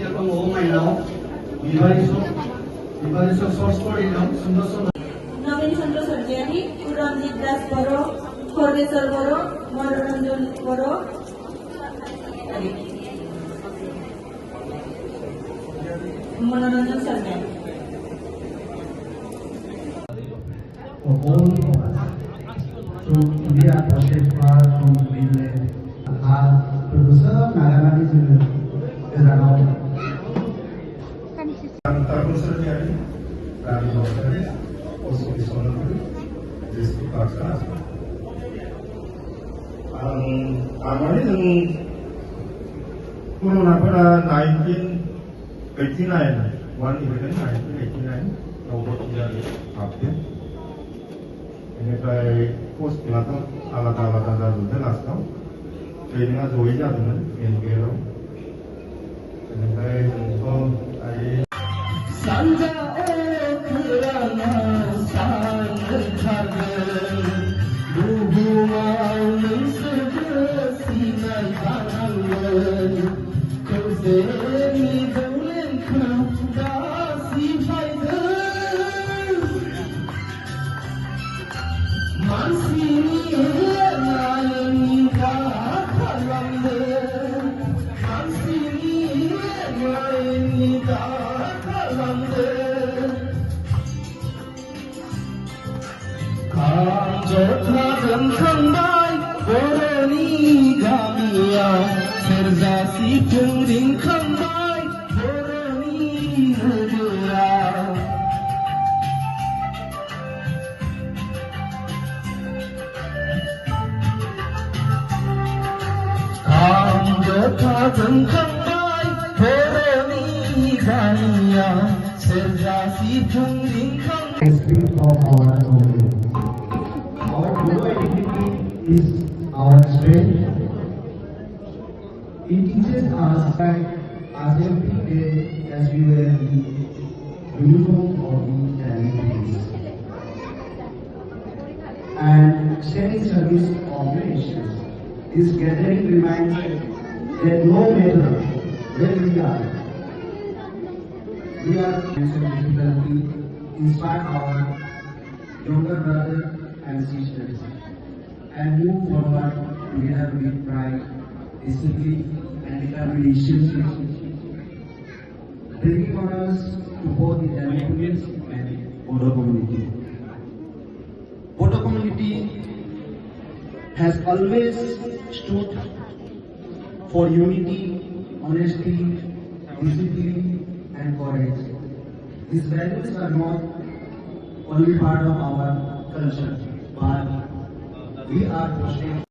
এবং ও মাইনাও বিবাহিত সোর্স করে সুন্দর সুন্দর নবীন চন্দ্র সর্জিয়ানি, রঞ্জিত দাস বড়, খর্বেশ্বর বড়, মনোরঞ্জন বড়, মনোরঞ্জন সরকার। So we are trusted far from Greenland. Our producer of Nagarani is around. Producer Jani, Rani Doctor, also is honorable. This is Pakistan. Amari ng Corona pada 1989, 1989, Robot dari Abdul. Ini by post belakang alat-alatan lalu jelas tau. Ini nggak jauh aja dengan yang kero. Ini by untuk ay. Sanja okrana sanghar buhumau sejasi naikal kozeni daulen kudasi fayda mansini nayani ka khalamde mansini nayani ka khalamde jotha jankhangbai boroni gamia serzasi pungring khangbai boroni nudura jotha jankhangbai boroni gamia serzasi pungring khangbai of our own. Our Guru identity is our strength. It teaches us that as every day as we wear the uniform of the families and sharing service of the nations. This gathering reminds that no matter where we are facing difficulty, inspire our younger brother and sisters and move forward together with pride, discipline and determination, bringing honors to both the Dhammapuris and Bodo community. Bodo community has always stood for unity, honesty, discipline and courage. These values are not only part of our culture, but we are pushing